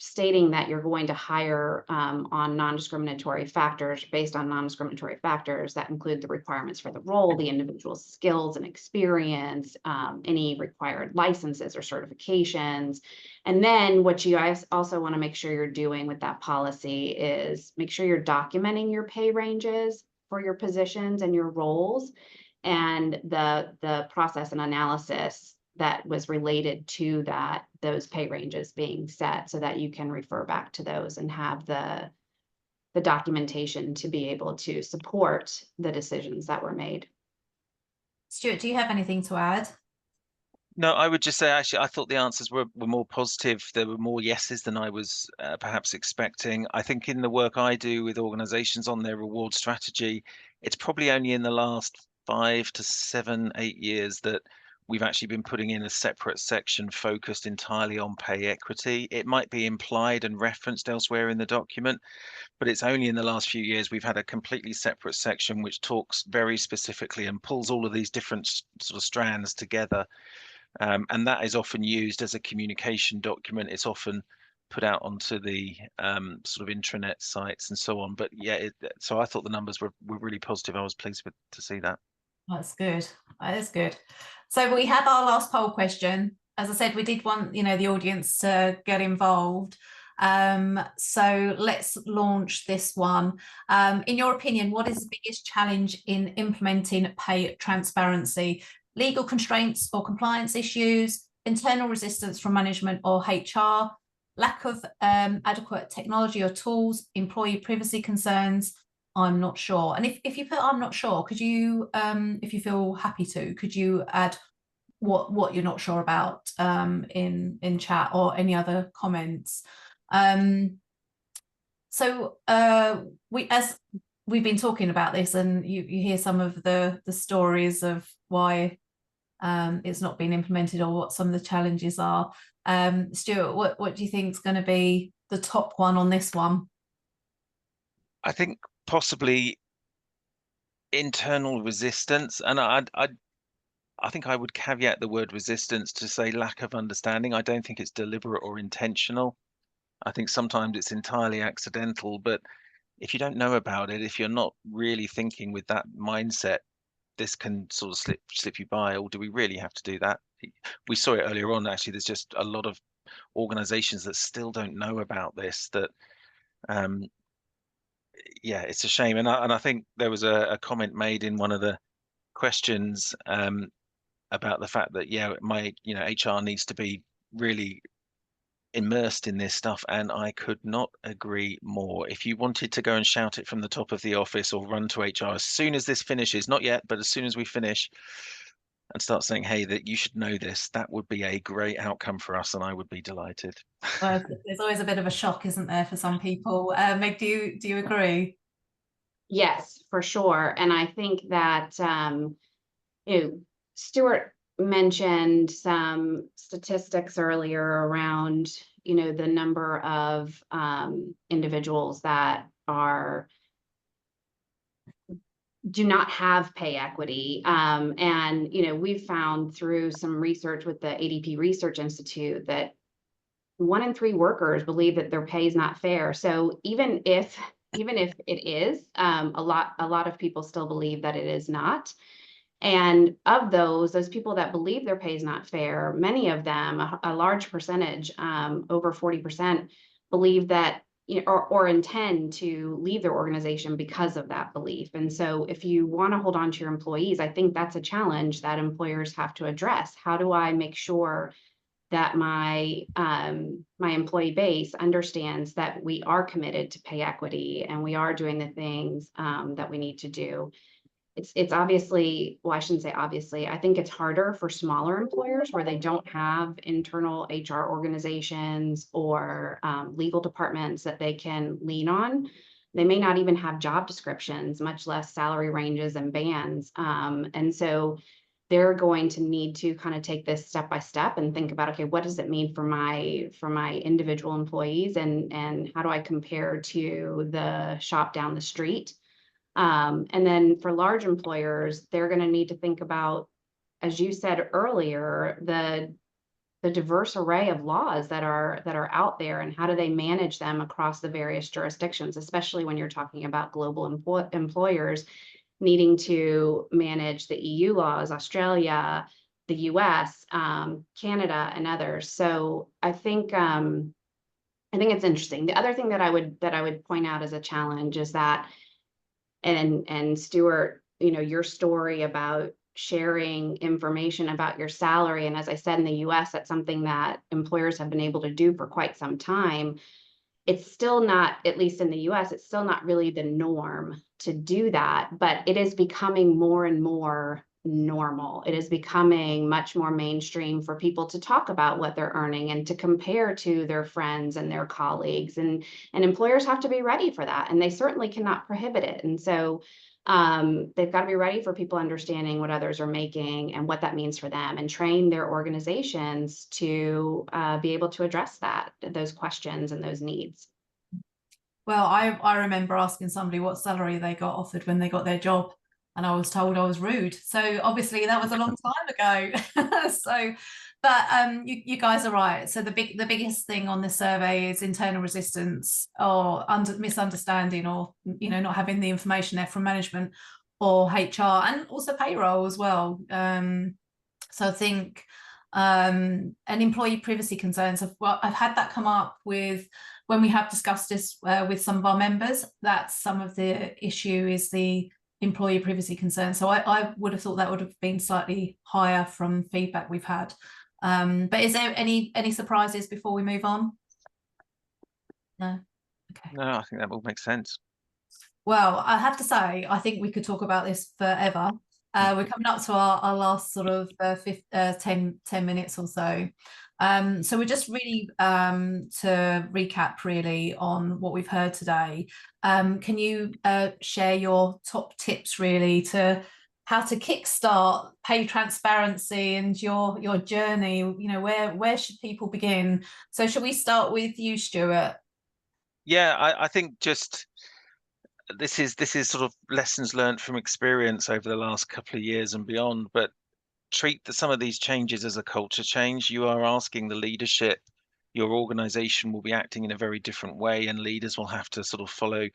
stating that you're going to hire on non-discriminatory factors, based on non-discriminatory factors that include the requirements for the role, the individual's skills and experience, any required licenses or certifications. And then what you guys also want to make sure you're doing with that policy is make sure you're documenting your pay ranges for your positions and your roles, and the process and analysis that was related to those pay ranges being set, so that you can refer back to those and have the documentation to be able to support the decisions that were made. Stuart, do you have anything to add? No, I would just say, actually, I thought the answers were more positive. There were more yeses than I was perhaps expecting. I think in the work I do with organizations on their reward strategy, it's probably only in the last 5 to 7, 8 years that we've actually been putting in a separate section focused entirely on pay equity. It might be implied and referenced elsewhere in the document, but it's only in the last few years we've had a completely separate section which talks very specifically and pulls all of these different sort of strands together. And that is often used as a communication document. It's often put out onto the sort of intranet sites and so on. But yeah, so I thought the numbers were really positive. I was pleased to see that. That's good. That is good. So we have our last poll question. As I said, we did want, the audience to get involved. So let's launch this one. In your opinion, what is the biggest challenge in implementing pay transparency? Legal constraints or compliance issues, internal resistance from management or HR, lack of adequate technology or tools, employee privacy concerns? I'm not sure. And if you put I'm not sure, could you, if you feel happy to, could you add what you're not sure about in chat, or any other comments? So as we've been talking about this, and you hear some of the stories of why it's not been implemented, or what some of the challenges are. Stuart, what do you think is going to be the top one on this one? I think possibly internal resistance, and I think I would caveat the word resistance to say lack of understanding. I don't think it's deliberate or intentional. I think sometimes it's entirely accidental, but if you don't know about it, if you're not really thinking with that mindset, this can sort of slip you by. Or do we really have to do that? We saw it earlier on. Actually, there's just a lot of organizations that still don't know about this. That yeah, it's a shame. And I think there was a comment made in one of the questions about the fact that HR needs to be really immersed in this stuff, and I could not agree more. If you wanted to go and shout it from the top of the office or run to HR as soon as this finishes, not yet, but as soon as we finish, and start saying, hey, that you should know this, that would be a great outcome for us, and I would be delighted. Well, there's always a bit of a shock, isn't there, for some people? Meg, do you agree? Yes, for sure. And I think that Stuart mentioned some statistics earlier around the number of individuals that do not have pay equity. And we've found through some research with the ADP Research Institute that 1 in 3 workers believe that their pay is not fair. So even if it is, a lot of people still believe that it is not. And of those people that believe their pay is not fair, many of them, a large percentage, over 40%, believe that, or intend to leave their organization because of that belief. And so if you want to hold on to your employees, I think that's a challenge that employers have to address. How do I make sure that my employee base understands that we are committed to pay equity and we are doing the things that we need to do? It's obviously, well, I shouldn't say obviously, I think it's harder for smaller employers where they don't have internal HR organizations or legal departments that they can lean on. They may not even have job descriptions, much less salary ranges and bands. And so they're going to need to kind of take this step by step and think about, okay, what does it mean for my individual employees, and how do I compare to the shop down the street? And then for large employers, they're going to need to think about, as you said earlier, the diverse array of laws that are out there, and how do they manage them across the various jurisdictions, especially when you're talking about global employers needing to manage the EU laws, Australia, the US, Canada, and others. So I think it's interesting. The other thing that I would point out as a challenge is that, and Stuart, your story about sharing information about your salary, and as I said, in the US, that's something that employers have been able to do for quite some time. It's still not, at least in the US, it's still not really the norm to do that, but it is becoming more and more normal. It is becoming much more mainstream for people to talk about what they're earning and to compare to their friends and their colleagues. And employers have to be ready for that, and they certainly cannot prohibit it. And so they've got to be ready for people understanding what others are making and what that means for them, and train their organizations to be able to address those questions and those needs. Well, I remember asking somebody what salary they got offered when they got their job, and I was told I was rude. So obviously that was a long time ago. So, but you guys are right. So the biggest thing on this survey is internal resistance, or misunderstanding, or not having the information there from management or HR, and also payroll as well. So I think and employee privacy concerns. I've had that come up with when we have discussed this with some of our members. That's some of the issue is the employee privacy concern. So I would have thought that would have been slightly higher from feedback we've had. But is there any surprises before we move on? No. Okay. No, I think that all makes sense. Well, I have to say, I think we could talk about this forever. We're coming up to our last sort of 10 minutes or so. So we're just really to recap really on what we've heard today. Can you share your top tips really to how to kickstart pay transparency and your journey? Where should people begin? So should we start with you, Stuart? Yeah, I think just this is sort of lessons learned from experience over the last couple of years and beyond, but treat some of these changes as a culture change. You are asking the leadership, your organization will be acting in a very different way, and leaders will have to sort of follow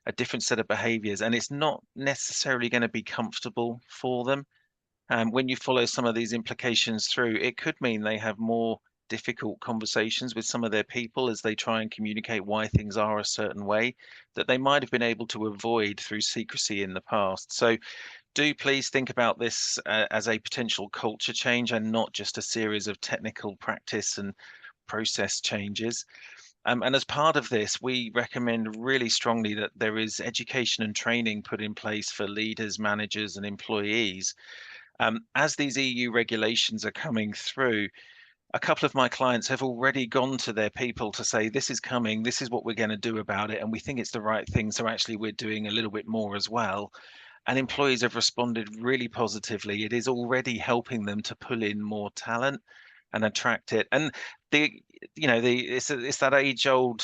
a different set of behaviors, and it's not necessarily going to be comfortable for them. When you follow some of these implications through, it could mean they have more difficult conversations with some of their people as they try and communicate why things are a certain way that they might have been able to avoid through secrecy in the past. So do please think about this as a potential culture change and not just a series of technical practice and process changes. And as part of this, we recommend really strongly that there is education and training put in place for leaders, managers, and employees. As these EU regulations are coming through, a couple of my clients have already gone to their people to say, this is coming, this is what we're going to do about it, and we think it's the right thing. So actually, we're doing a little bit more as well. And employees have responded really positively. It is already helping them to pull in more talent and attract it. And it's that age-old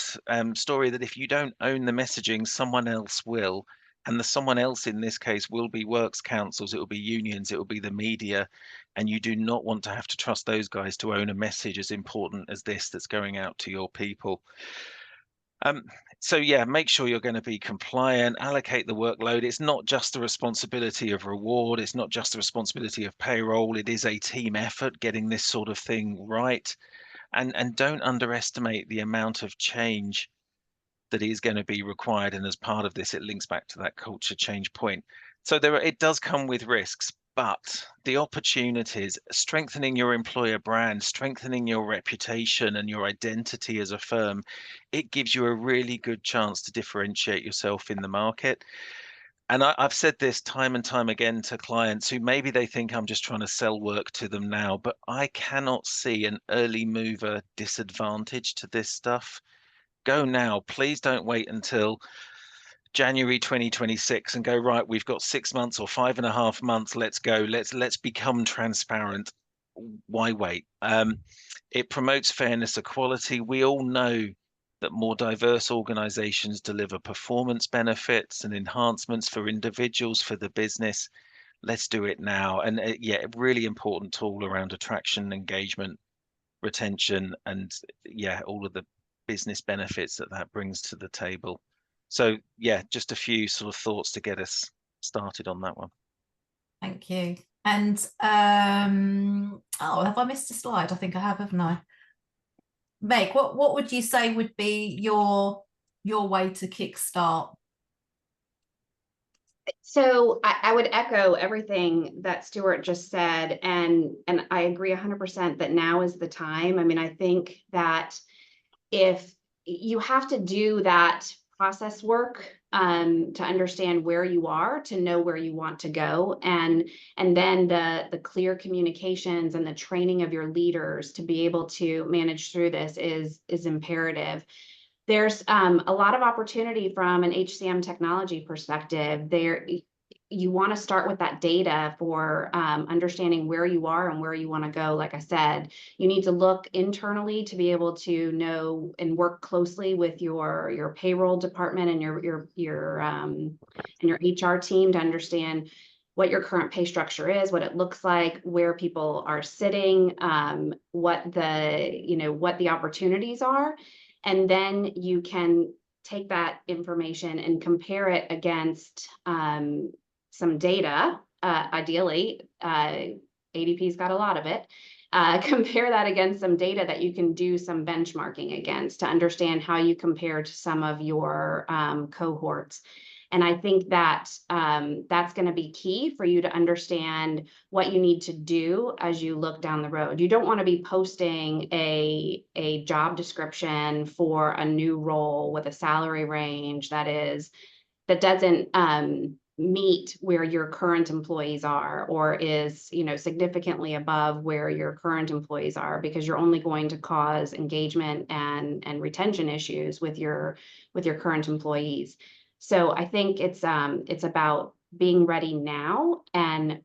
story that if you don't own the messaging, someone else will. And the someone else in this case will be works councils, it will be unions, it will be the media. And you do not want to have to trust those guys to own a message as important as this that's going out to your people. So yeah, make sure you're going to be compliant, allocate the workload. It's not just the responsibility of reward. It's not just the responsibility of payroll. It is a team effort getting this sort of thing right. And don't underestimate the amount of change that is going to be required. And as part of this, it links back to that culture change point. So it does come with risks, but the opportunities, strengthening your employer brand, strengthening your reputation and your identity as a firm, it gives you a really good chance to differentiate yourself in the market. And I've said this time and time again to clients who maybe they think I'm just trying to sell work to them now, but I cannot see an early mover disadvantage to this stuff. Go now. Please don't wait until January 2026 and go, right, we've got 6 months or 5.5 months. Let's go. Let's become transparent. Why wait? It promotes fairness, equality. We all know that more diverse organizations deliver performance benefits and enhancements for individuals, for the business. Let's do it now. And yeah, really important tool around attraction, engagement, retention, and yeah, all of the business benefits that brings to the table. So yeah, just a few sort of thoughts to get us started on that one. Thank you. And oh, have I missed a slide? I think I have, haven't I? Meg, what would you say would be your way to kickstart? So I would echo everything that Stuart just said, and I agree 100% that now is the time. I mean, I think that if you have to do that process work to understand where you are, to know where you want to go, and then the clear communications and the training of your leaders to be able to manage through this is imperative. There's a lot of opportunity from an HCM technology perspective. You want to start with that data for understanding where you are and where you want to go. Like I said, you need to look internally to be able to know and work closely with your payroll department and your HR team to understand what your current pay structure is, what it looks like, where people are sitting, what the opportunities are. And then you can take that information and compare it against some data. Ideally, ADP's got a lot of it. Compare that against some data that you can do some benchmarking against to understand how you compare to some of your cohorts. And I think that that's going to be key for you to understand what you need to do as you look down the road. You don't want to be posting a job description for a new role with a salary range that doesn't meet where your current employees are, or is significantly above where your current employees are, because you're only going to cause engagement and retention issues with your current employees. So I think it's about being ready now and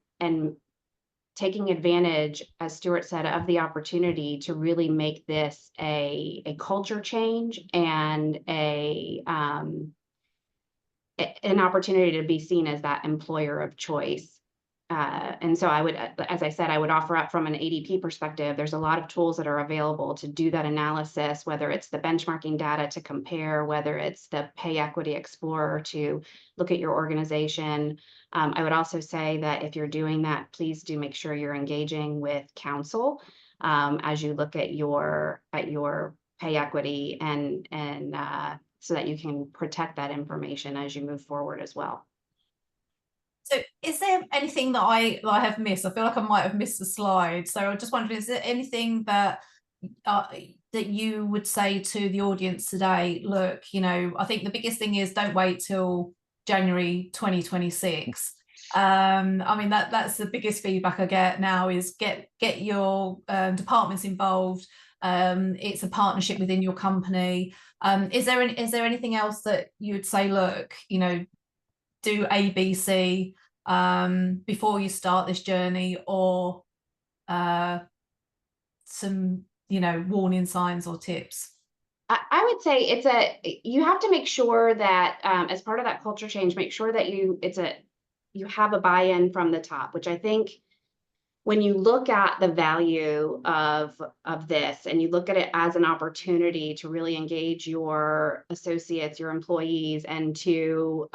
taking advantage, as Stuart said, of the opportunity to really make this a culture change and an opportunity to be seen as that employer of choice. And so I would, as I said, I would offer up from an ADP perspective. There's a lot of tools that are available to do that analysis, whether it's the benchmarking data to compare, whether it's the Pay Equity Explorer to look at your organization. I would also say that if you're doing that, please do make sure you're engaging with counsel as you look at your pay equity and so that you can protect that information as you move forward as well. So is there anything that I have missed? I feel like I might have missed a slide. So I just wondering, is there anything that you would say to the audience today? Look, I think the biggest thing is don't wait till January 2026. I mean, that's the biggest feedback I get now is get your departments involved. It's a partnership within your company. Is there anything else that you would say, look, do A, B, C before you start this journey, or some warning signs or tips? I would say you have to make sure that as part of that culture change, make sure that you have a buy-in from the top, which I think when you look at the value of this and you look at it as an opportunity to really engage your associates, your employees, and to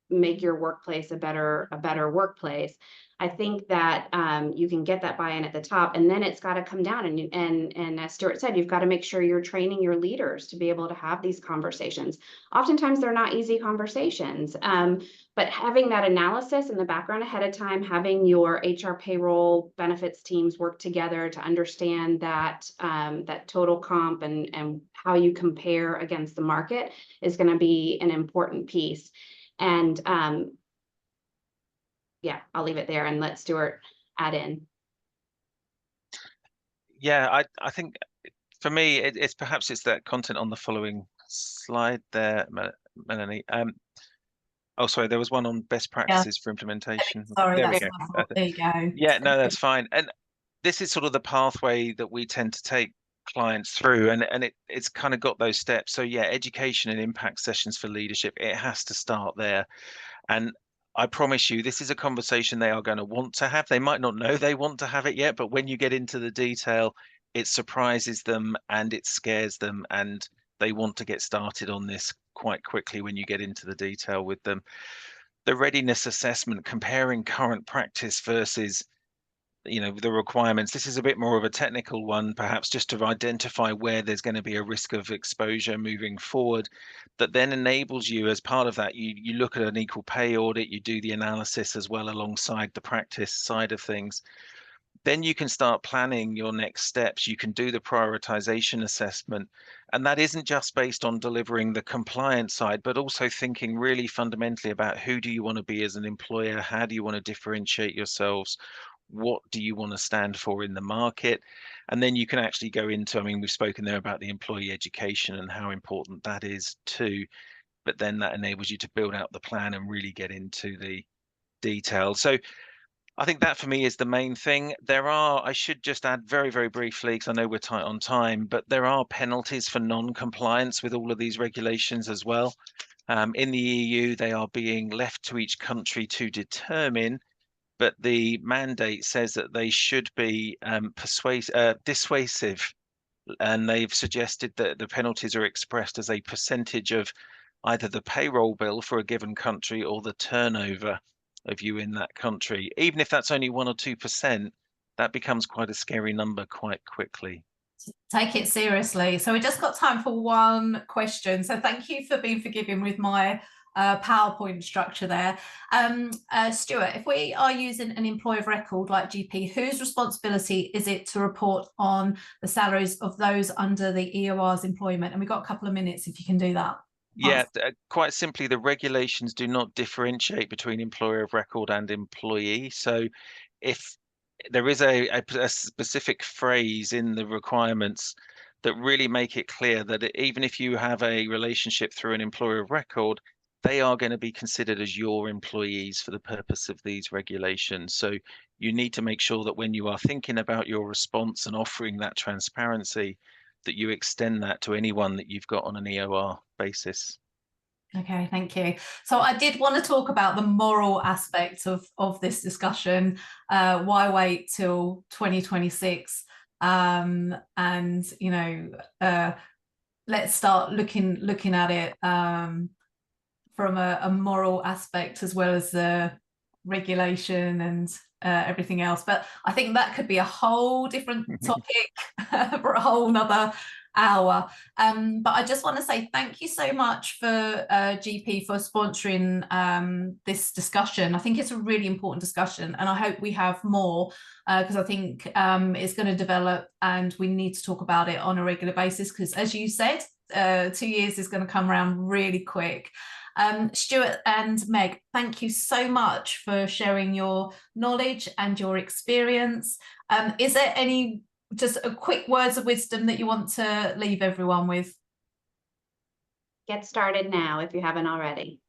make your workplace a better workplace, I think that you can get that buy-in at the top, and then it's got to come down. And as Stuart said, you've got to make sure you're training your leaders to be able to have these conversations. Oftentimes, they're not easy conversations, but having that analysis in the background ahead of time, having your HR payroll benefits teams work together to understand that that total comp and how you compare against the market is going to be an important piece. And yeah, I'll leave it there and let Stuart add in. Yeah, I think for me, it's perhaps it's that content on the following slide there, Melanie. Oh, sorry, there was one on best practices for implementation. Sorry, There we that's go. my fault. There you go. Yeah, no, that's fine. And this is sort of the pathway that we tend to take clients through, and it's kind of got those steps. So yeah, education and impact sessions for leadership, it has to start there. And I promise you, this is a conversation they are going to want to have. They might not know they want to have it yet, but when you get into the detail, it surprises them and it scares them, and they want to get started on this quite quickly when you get into the detail with them. The readiness assessment, comparing current practice versus the requirements. This is a bit more of a technical one, perhaps just to identify where there's going to be a risk of exposure moving forward. That then enables you, as part of that, you look at an equal pay audit, you do the analysis as well alongside the practice side of things. Then you can start planning your next steps. You can do the prioritization assessment. And that isn't just based on delivering the compliance side, but also thinking really fundamentally about who do you want to be as an employer? How do you want to differentiate yourselves? What do you want to stand for in the market? And then you can actually go into, I mean, we've spoken there about the employee education and how important that is too, but then that enables you to build out the plan and really get into the details. So I think that for me is the main thing. I should just add very, very briefly, because I know we're tight on time, but there are penalties for non-compliance with all of these regulations as well. In the EU, they are being left to each country to determine, but the mandate says that they should be dissuasive, and they've suggested that the penalties are expressed as a percentage of either the payroll bill for a given country or the turnover of you in that country. Even if that's only 1 or 2%, that becomes quite a scary number quite quickly. Take it seriously. So we just got time for one question. So thank you for being forgiving with my PowerPoint structure there. Stuart, if we are using an employer of record like GP, whose responsibility is it to report on the salaries of those under the EOR's employment? And we've got a couple of minutes if you can do that. Yeah, quite simply, the regulations do not differentiate between employer of record and employee. So if there is a specific phrase in the requirements that really make it clear that even if you have a relationship through an employer of record, they are going to be considered as your employees for the purpose of these regulations. So you need to make sure that when you are thinking about your response and offering that transparency, that you extend that to anyone that you've got on an EOR basis. Okay, thank you. So I did want to talk about the moral aspects of this discussion. Why wait till 2026? And let's start looking at it from a moral aspect as well as the regulation and everything else. But I think that could be a whole different topic for a whole nother hour. But I just want to say thank you so much for GP for sponsoring this discussion. I think it's a really important discussion, and I hope we have more because I think it's going to develop and we need to talk about it on a regular basis because, as you said, 2 years is going to come around really quick. Stuart and Meg, thank you so much for sharing your knowledge and your experience. Is there any just a quick words of wisdom that you want to leave everyone with? Get started now if you haven't already.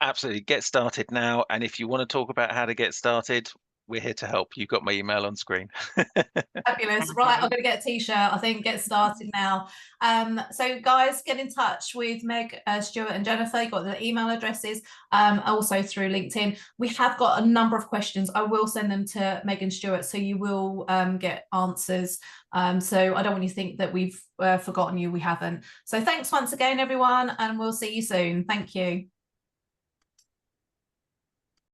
Absolutely, get started now. And if you want to talk about how to get started, we're here to help. You've got my email on screen. Fabulous. Right, I'm going to get a t-shirt, I think, get started now. So guys, get in touch with Meg, Stuart and Jennifer. You've got the email addresses, also through LinkedIn. We have got a number of questions. I will send them to Meg and Stuart, so you will get answers. So I don't want you to think that we've forgotten you. We haven't. So thanks once again, everyone, and we'll see you soon. Thank you.